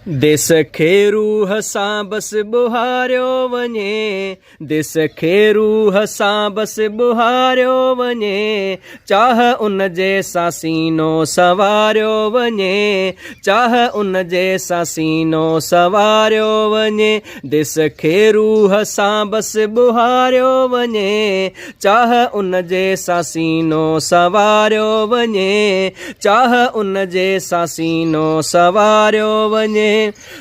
देस खे रूह सां बस बुहारियो वञे, देस खे रूह सां बस बुहारियो वञे, चाह उन जे सां सीनो सवारियो वञे, चाह उन जे सां सीनो सवारियो वञे। देस खे रूह सां बस बुहारियो वञे, चाह उन जे सां सीनो सवारियो वञे, चाह उन जे सां सीनो सवारियो वञे।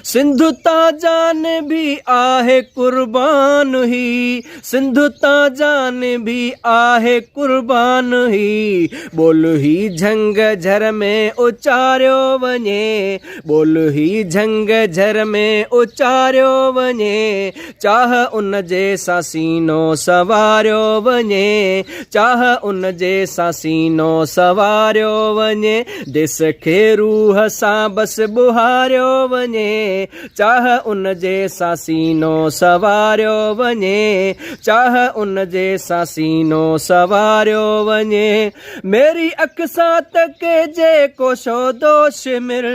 सिंधु तां जान भी आहे कुर्बान ही, सिंधु तां जान भी आहे कुर्बान ही, बोल ही झंग झर में उचारियो वञे, बोल ही झंग झर में उचारियो वञे, चाह उन जे सां सीनो सवारियो वञे, चाह उन जे सां सीनो सवारियो वञे। देस खे रूह सां बस बुहारियो वञे, चाह उन जे सां सीनो सवारियो वञे, चाह उन जे सां सीनो सवारियो वञे। मेरी अख सां तके जेको शोदोश मिर,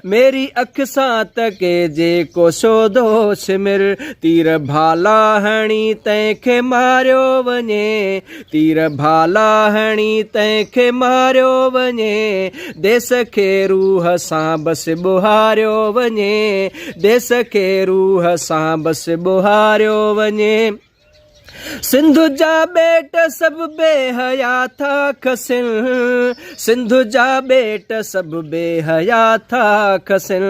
मेरी अख सां तके जेको शोदोश मिर, तीर भाला हणी तंहिंखे मारियो वञे, तीर भाला हणी तंहिंखे मारियो वञे। देस खे रूह सां बस बुहारियो वञे, देस खे रूह सां बस बुहारियो वञे। सिंधु जा ॿेट सब बेहया था खसिन, सिंधु जा ॿेट सब बेहया था खसिन,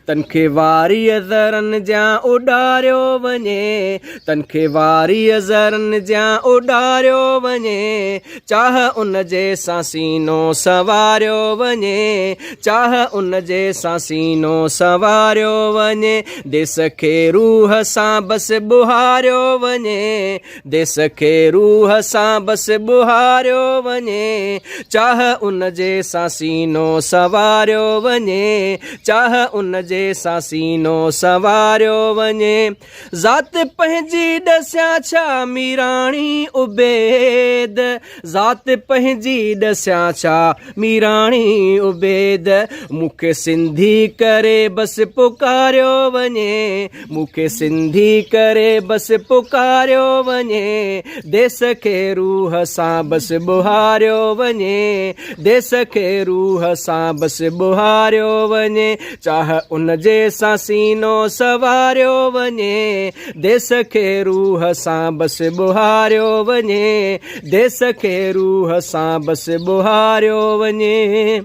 तनखे वारीअ ज़रन जा उॾारियो वञे, तनखे वारीअ ज़रन जा उॾारियो वञे, चाह उन जे सां सीनो सवारियो वञे, चाह उन जे सां सीनो सवारियो वञे। देस खे रूह सां बस बुहारियो वञे, देस खे रूह सां बस बुहारियो वञे, चाह उन जे सां सीनो सवारियो वञे, चाह उन जे सां सीनो सवारियो वञे। ज़ात पंहिंजी ॾसिया छा मीराणी उबेद, ज़ात पंहिंजी ॾसिया छा मीराणी उबेद, मूंखे सिंधी करे बस पुकारियो वञे, मूंखे सिंधी करे बस पुकारियो वञे। देस खे रूह सां बस बुहारियो वञे, देस खे रूह सां बस बुहारियो वञे, चाह उन जे सां सीनो सवारियो वञे, देस खे रूह सां बस बुहारियो वञे, देस खे रूह सां बस बुहारियो वञे।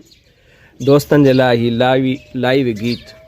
दोस्तनि जे लाइ लाइव गीत।